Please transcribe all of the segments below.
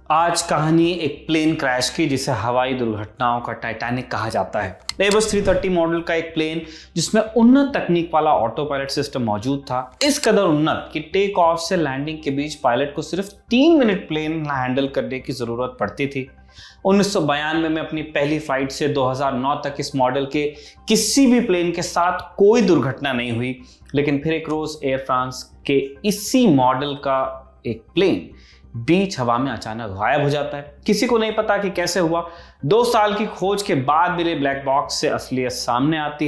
आज कहानी एक प्लेन क्रैश की जिसे हवाई दुर्घटनाओं का टाइटैनिक कहा जाता है। एयरबस 330 मॉडल का एक प्लेन जिसमें उन्नत तकनीक वाला ऑटो पायलट सिस्टम मौजूद था, इस कदर उन्नत कि टेक ऑफ से लैंडिंग के बीच पायलट को सिर्फ 3 मिनट प्लेन हैंडल करने की जरूरत पड़ती थी। 1992 में अपनी पहली फ्लाइट से 2009 तक इस मॉडल के किसी भी प्लेन के साथ कोई दुर्घटना नहीं हुई, लेकिन फिर एक रोज एयर फ्रांस के इसी मॉडल का एक प्लेन बीच हवा में अचानक गायब हो जाता है। किसी को नहीं पता कि कैसे हुआ। 2 साल की खोज के बाद मिले ब्लैक बॉक्स से असलियत सामने आती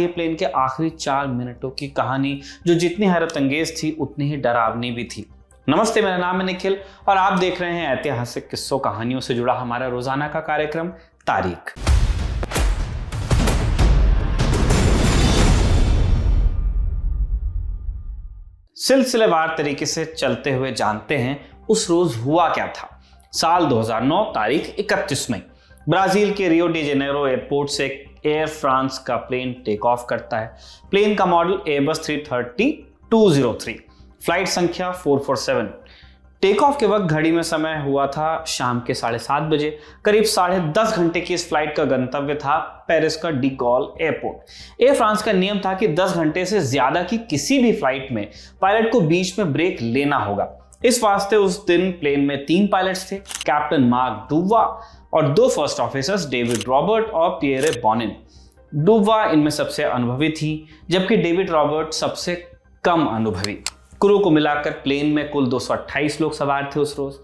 है प्लेन के आखिरी 4 मिनटों की कहानी, जो जितनी हैरत अंगेज थी उतनी ही डरावनी भी थी। नमस्ते, मेरा नाम है निखिल और आप देख रहे हैं ऐतिहासिक किस्सों कहानियों से जुड़ा हमारा रोजाना का कार्यक्रम तारीख। सिलसिलेवार तरीके से चलते हुए जानते हैं उस रोज हुआ क्या था। साल 2009, तारीख 31 मई, ब्राजील के रियो डी जेनेरो एयरपोर्ट से एयर फ्रांस का प्लेन टेक ऑफ करता है। प्लेन का मॉडल एयरबस 330-203, फ्लाइट संख्या 447। टेक ऑफ के वक्त घड़ी में समय हुआ था शाम के 7:30 बजे। करीब 10.5 घंटे की इस फ्लाइट का गंतव्य था पेरिस का de Gaulle airport. Air France का नियम था कि 10 घंटे से ज्यादा की किसी भी फ्लाइट में पायलट को बीच में ब्रेक लेना होगा। इस वास्ते उस दिन प्लेन में 3 पायलट्स थे, कैप्टन मार्क डुवा और 2 फर्स्ट ऑफिसर्स डेविड रॉबर्ट और पियरे बोनिन। डुवा इनमें सबसे अनुभवी थी, जबकि डेविड रॉबर्ट सबसे कम अनुभवी। क्रू को मिलाकर प्लेन में कुल 228 लोग सवार थे उस रोज।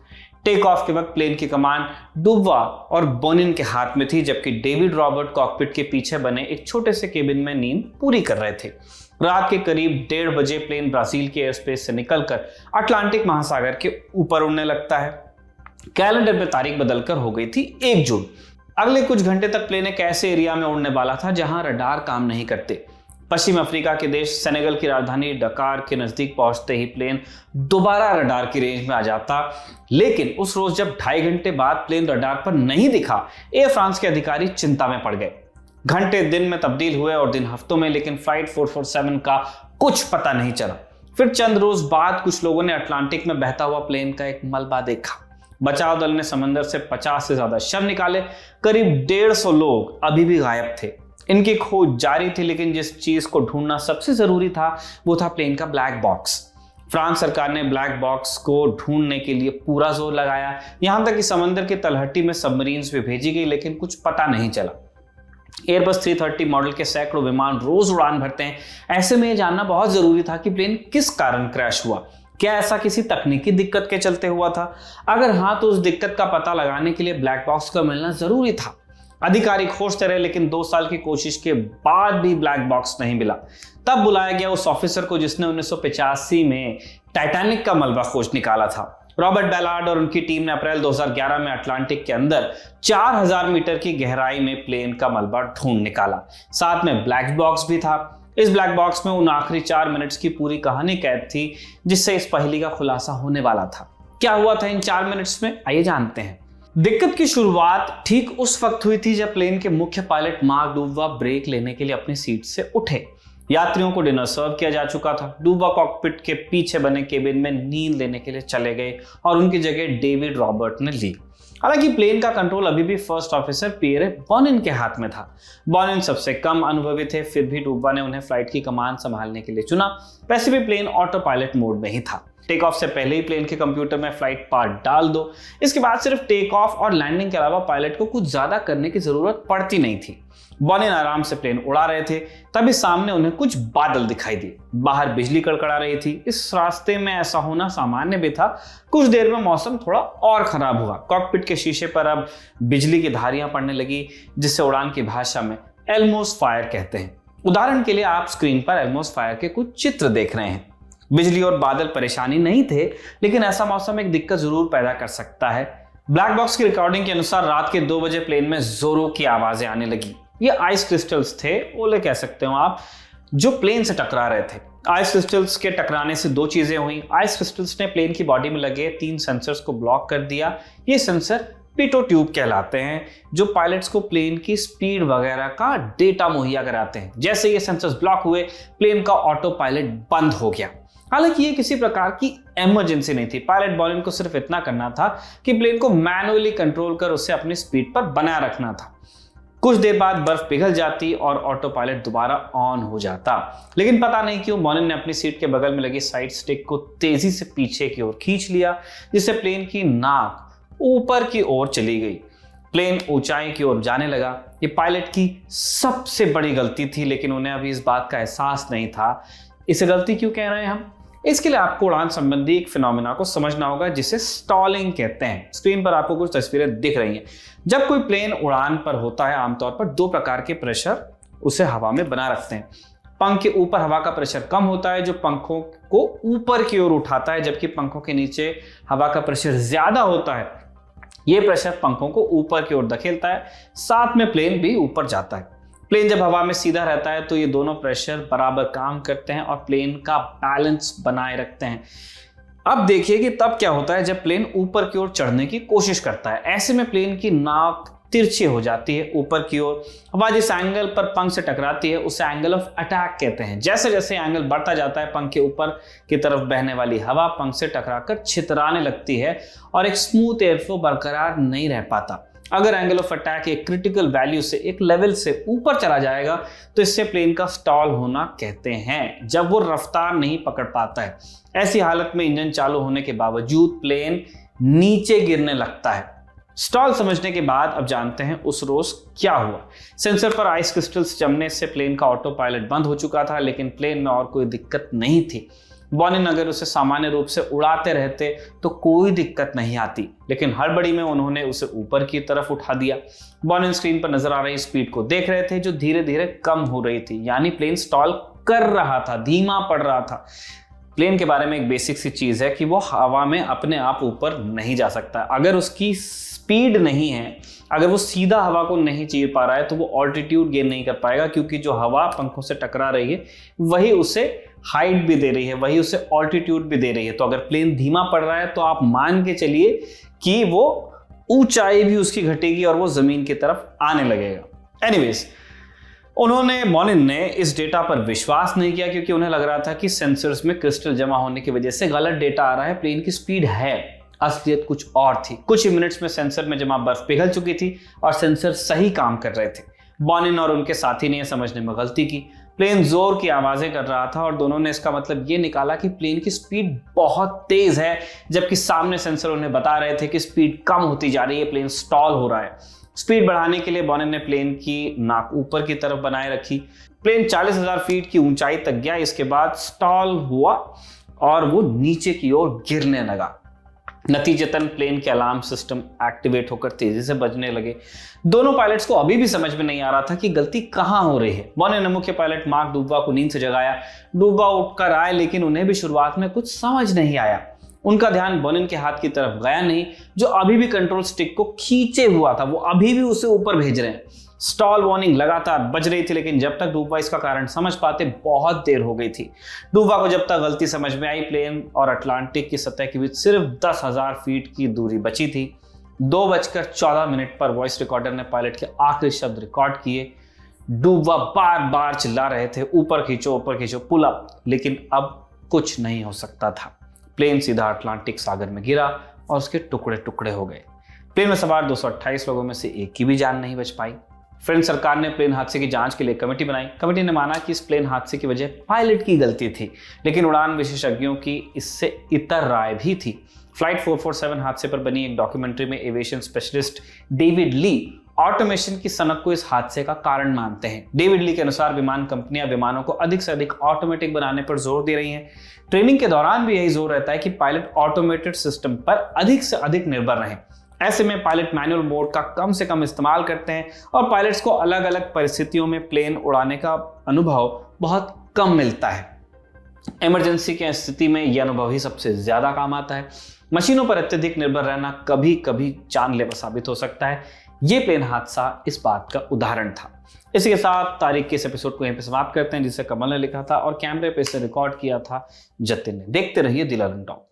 टेक ऑफ के वक्त प्लेन की कमान डुवा और बोनिन के हाथ में थी, जबकि डेविड रॉबर्ट कॉकपिट के पीछे बने एक छोटे से केबिन में नींद पूरी कर रहे थे। रात के करीब 1:30 बजे प्लेन ब्राजील के एयरस्पेस से निकलकर अटलांटिक महासागर के ऊपर उड़ने लगता है। कैलेंडर में तारीख बदलकर हो गई थी 1 जून। अगले कुछ घंटे तक प्लेन एक ऐसे एरिया में उड़ने वाला था जहां रडार काम नहीं करते। पश्चिम अफ्रीका के देश सेनेगल की राजधानी डकार के नजदीक पहुंचते ही प्लेन दोबारा रडार की रेंज में आ जाता, लेकिन उस रोज जब 2.5 घंटे बाद प्लेन रडार पर नहीं दिखा, एयर फ्रांस के अधिकारी चिंता में पड़ गए। घंटे दिन में तब्दील हुए और दिन हफ्तों में, लेकिन फ्लाइट 447 का कुछ पता नहीं चला। फिर चंद रोज बाद कुछ लोगों ने अटलांटिक में बहता हुआ प्लेन का एक मलबा देखा। बचाव दल ने समंदर से 50 से ज्यादा शव निकाले। करीब 150 लोग अभी भी गायब थे। इनकी खोज जारी थी, लेकिन जिस चीज को ढूंढना सबसे जरूरी था वो था प्लेन का ब्लैक बॉक्स। फ्रांस सरकार ने ब्लैक बॉक्स को ढूंढने के लिए पूरा जोर लगाया, यहां तक कि समंदर की तलहटी में सबमरीन्स भी भेजी गई, लेकिन कुछ पता नहीं चला। एयरबस 330 मॉडल के सैकड़ों विमान रोज उड़ान भरते हैं। ऐसे में यह जानना बहुत जरूरी था कि प्लेन किस कारण क्रैश हुआ। क्या ऐसा किसी तकनीकी दिक्कत के चलते हुआ था? अगर हाँ, तो उस दिक्कत का पता लगाने के लिए ब्लैक बॉक्स का मिलना जरूरी था। अधिकारी खोजते रहे, लेकिन 2 साल की कोशिश के बाद भी ब्लैक बॉक्स नहीं मिला। तब बुलाया गया उस ऑफिसर को जिसने 1985 में टाइटैनिक का मलबा खोज निकाला था। रॉबर्ट बैलार्ड और उनकी टीम ने अप्रैल 2011 में अटलांटिक के अंदर 4000 मीटर की गहराई में प्लेन का मलबा ढूंढ निकाला। साथ में ब्लैक बॉक्स भी था। इस ब्लैक बॉक्स में उन आखिरी 4 मिनट्स की पूरी कहानी कैद थी, जिससे इस पहेली का खुलासा होने वाला था। क्या हुआ था इन 4 मिनट्स में, आइए जानते हैं। दिक्कत की शुरुआत ठीक उस वक्त हुई थी जब प्लेन के मुख्य पायलट मार्क डुवा ब्रेक लेने के लिए अपनी सीट से उठे। यात्रियों को डिनर सर्व किया जा चुका था। डुवा कॉकपिट के पीछे बने केबिन में नींद लेने के लिए चले गए और उनकी जगह डेविड रॉबर्ट ने ली। हालांकि प्लेन का कंट्रोल अभी भी फर्स्ट ऑफिसर पियरे बोनिन के हाथ में था। बोनिन सबसे कम अनुभवी थे, फिर भी डुवा ने उन्हें फ्लाइट की कमान संभालने के लिए चुना। वैसे भी प्लेन ऑटो पायलट मोड में ही था। टेक ऑफ से पहले ही प्लेन के कंप्यूटर में फ्लाइट पाथ डाल दो। इसके बाद सिर्फ टेक ऑफ और लैंडिंग के अलावा पायलट को कुछ ज्यादा करने की जरूरत पड़ती नहीं थी। बोनिन आराम से प्लेन उड़ा रहे थे, तभी सामने उन्हें कुछ बादल दिखाई दिए। बाहर बिजली कड़कड़ा रही थी। इस रास्ते में ऐसा होना सामान्य भी था। कुछ देर में मौसम थोड़ा और खराब हुआ। कॉकपिट के शीशे पर अब बिजली की धारियां पड़ने लगी, जिसे उड़ान की भाषा में एल्मोस फायर कहते हैं। उदाहरण के लिए आप स्क्रीन पर एल्मोस फायर के कुछ चित्र देख रहे हैं। बिजली और बादल परेशानी नहीं थे, लेकिन ऐसा मौसम एक दिक्कत जरूर पैदा कर सकता है। ब्लैक बॉक्स की रिकॉर्डिंग के अनुसार रात के 2 बजे प्लेन में जोरों की आवाजें आने लगी। ये आइस क्रिस्टल्स थे, ओले कह सकते हो आप, जो प्लेन से टकरा रहे थे। आइस क्रिस्टल्स के टकराने से 2 चीजें हुई। आइस क्रिस्टल्स ने प्लेन की बॉडी में लगे 3 सेंसर्स को ब्लॉक कर दिया। ये सेंसर पिटो ट्यूब कहलाते हैं, जो पायलट्स को प्लेन की स्पीड वगैरह का डेटा मुहैया कराते हैं। जैसे ये सेंसर्स ब्लॉक हुए, प्लेन का ऑटो पायलट बंद हो गया। हालांकि ये किसी प्रकार की इमरजेंसी नहीं थी। पायलट बॉलिन को सिर्फ इतना करना था कि प्लेन को मैनुअली कंट्रोल कर उसे अपनी स्पीड पर बनाए रखना था। कुछ देर बाद बर्फ पिघल जाती और ऑटो पायलट दोबारा ऑन हो जाता, लेकिन पता नहीं क्यों बॉलिन ने अपनी सीट के बगल में लगी साइड स्टिक को तेजी से पीछे की ओर खींच लिया, जिससे प्लेन की नाक ऊपर की ओर चली गई। प्लेन ऊंचाई की ओर जाने लगा। ये पायलट की सबसे बड़ी गलती थी, लेकिन उन्हें अभी इस बात का एहसास नहीं था। इसे गलती क्यों कह रहे हैं हम? इसके लिए आपको उड़ान संबंधी एक फिनोमिना को समझना होगा जिसे स्टॉलिंग कहते हैं। स्क्रीन पर आपको कुछ तस्वीरें दिख रही हैं। जब कोई प्लेन उड़ान पर होता है, आमतौर पर दो प्रकार के प्रेशर उसे हवा में बना रखते हैं। पंख के ऊपर हवा का प्रेशर कम होता है, जो पंखों को ऊपर की ओर उठाता है, जबकि पंखों के नीचे हवा का प्रेशर ज्यादा होता है। यह प्रेशर पंखों को ऊपर की ओर धकेलता है, साथ में प्लेन भी ऊपर जाता है। प्लेन जब हवा में सीधा रहता है तो ये दोनों प्रेशर बराबर काम करते हैं और प्लेन का बैलेंस बनाए रखते हैं। अब देखिए कि तब क्या होता है जब प्लेन ऊपर की ओर चढ़ने की कोशिश करता है। ऐसे में प्लेन की नाक तिरछी हो जाती है ऊपर की ओर। हवा जिस एंगल पर पंख से टकराती है उसे एंगल ऑफ अटैक कहते हैं। जैसे जैसे एंगल बढ़ता जाता है, पंख के ऊपर की तरफ बहने वाली हवा पंख से टकराकर छितराने लगती है और एक स्मूथ एयर फ्लो बरकरार नहीं रह पाता। अगर एंगल ऑफ अटैक एक क्रिटिकल वैल्यू से एक लेवल से ऊपर चला जाएगा तो इससे प्लेन का स्टॉल होना कहते हैं, जब वो रफ्तार नहीं पकड़ पाता है। ऐसी हालत में इंजन चालू होने के बावजूद प्लेन नीचे गिरने लगता है। स्टॉल समझने के बाद अब जानते हैं उस रोज क्या हुआ। सेंसर पर आइस क्रिस्टल्स जमने से प्लेन का ऑटो पायलट बंद हो चुका था, लेकिन प्लेन में और कोई दिक्कत नहीं थी। बॉनिन अगर उसे सामान्य रूप से उड़ाते रहते तो कोई दिक्कत नहीं आती, लेकिन हड़बड़ी में उन्होंने उसे ऊपर की तरफ उठा दिया। बॉनिन स्क्रीन पर नजर आ रही स्पीड को देख रहे थे, जो धीरे धीरे कम हो रही थी, यानी प्लेन स्टॉल कर रहा था, धीमा पड़ रहा था। प्लेन के बारे में एक बेसिक सी चीज है कि वो हवा में अपने आप ऊपर नहीं जा सकता। अगर उसकी स्पीड नहीं है, अगर वो सीधा हवा को नहीं चीर पा रहा है तो वो ऑल्टीट्यूड गेन नहीं कर पाएगा, क्योंकि जो हवा पंखों से टकरा रही है वही उसे हाइट भी दे रही है, वही उसे ऑल्टीट्यूड भी दे रही है। तो अगर प्लेन धीमा पड़ रहा है तो आप मान के चलिए कि वो ऊंचाई भी उसकी घटेगी और वो जमीन की तरफ आने लगेगा। एनीवेज, बॉनिन ने इस डेटा पर विश्वास नहीं किया, क्योंकि उन्हें लग रहा था कि सेंसर्स में क्रिस्टल जमा होने की वजह से गलत डेटा आ रहा है, प्लेन की स्पीड है। असलियत कुछ और थी। कुछ ही मिनट्स में सेंसर में जमा बर्फ पिघल चुकी थी और सेंसर सही काम कर रहे थे। बॉनिन और उनके साथी ने यह समझने में गलती की। प्लेन जोर की आवाजें कर रहा था और दोनों ने इसका मतलब ये निकाला कि प्लेन की स्पीड बहुत तेज है, जबकि सामने सेंसर उन्हें बता रहे थे कि स्पीड कम होती जा रही है, प्लेन स्टॉल हो रहा है। स्पीड बढ़ाने के लिए बॉनिन ने प्लेन की नाक ऊपर की तरफ बनाए रखी। प्लेन 40,000 फीट की ऊंचाई तक गया। इसके बाद स्टॉल हुआ और वो नीचे की ओर गिरने लगा। नतीजतन प्लेन के अलार्म सिस्टम एक्टिवेट होकर तेजी से बजने लगे। दोनों पायलट्स को अभी भी समझ में नहीं आ रहा था कि गलती कहां हो रही है। बॉनिन ने मुख्य पायलट मार्क डुबवा को नींद से जगाया। डुबवा उठकर आए, लेकिन उन्हें भी शुरुआत में कुछ समझ नहीं आया। उनका ध्यान बॉनिन के हाथ की तरफ गया नहीं, जो अभी भी कंट्रोल स्टिक को खींचे हुआ था। वो अभी भी उसे ऊपर भेज रहे हैं। स्टॉल वार्निंग लगातार बज रही थी, लेकिन जब तक डुबवा इसका कारण समझ पाते बहुत देर हो गई थी। डुबवा को जब तक गलती समझ में आई, प्लेन और अटलांटिक की सतह के बीच सिर्फ 10,000 फीट की दूरी बची थी। 2:14 पर वॉइस रिकॉर्डर ने पायलट के आखिरी शब्द रिकॉर्ड किए। डुबवा बार बार चिल्ला रहे थे, ऊपर खींचो, पुल अप, लेकिन अब कुछ नहीं हो सकता था। प्लेन सीधा अटलांटिक सागर में गिरा और उसके टुकड़े टुकड़े हो गए। प्लेन में सवार 228 लोगों में से एक की भी जान नहीं बच पाई। फ्रेंच सरकार ने प्लेन हादसे की जांच के लिए कमेटी बनाई। कमेटी ने माना कि इस प्लेन हादसे की वजह पायलट की गलती थी, लेकिन उड़ान विशेषज्ञों की इससे इतर राय भी थी। फ्लाइट 447 हादसे पर बनी एक डॉक्यूमेंट्री में aviation specialist David Lee automation की सनक को इस हादसे का कारण मानते हैं। डेविड ली के अनुसार विमान कंपनियां विमानों को अधिक से अधिक ऑटोमेटिक बनाने पर जोर दे रही हैं। ट्रेनिंग के दौरान भी यही जोर रहता है कि पायलट ऑटोमेटेड सिस्टम पर अधिक से अधिक निर्भर रहें। ऐसे में पायलट मैनुअल मोड का कम से कम इस्तेमाल करते हैं और पायलट्स को अलग अलग परिस्थितियों में प्लेन उड़ाने का अनुभव बहुत कम मिलता है। इमरजेंसी की स्थिति में यह अनुभव ही सबसे ज्यादा काम आता है। मशीनों पर अत्यधिक निर्भर रहना कभी कभी जानलेवा साबित हो सकता है। ये प्लेन हादसा इस बात का उदाहरण था। इसी के साथ तारीख के इस एपिसोड को यहीं पे समाप्त करते हैं, जिसे कमल ने लिखा था और कैमरे पे इसे रिकॉर्ड किया था जतिन ने। देखते रहिए दिल अलंग टॉक।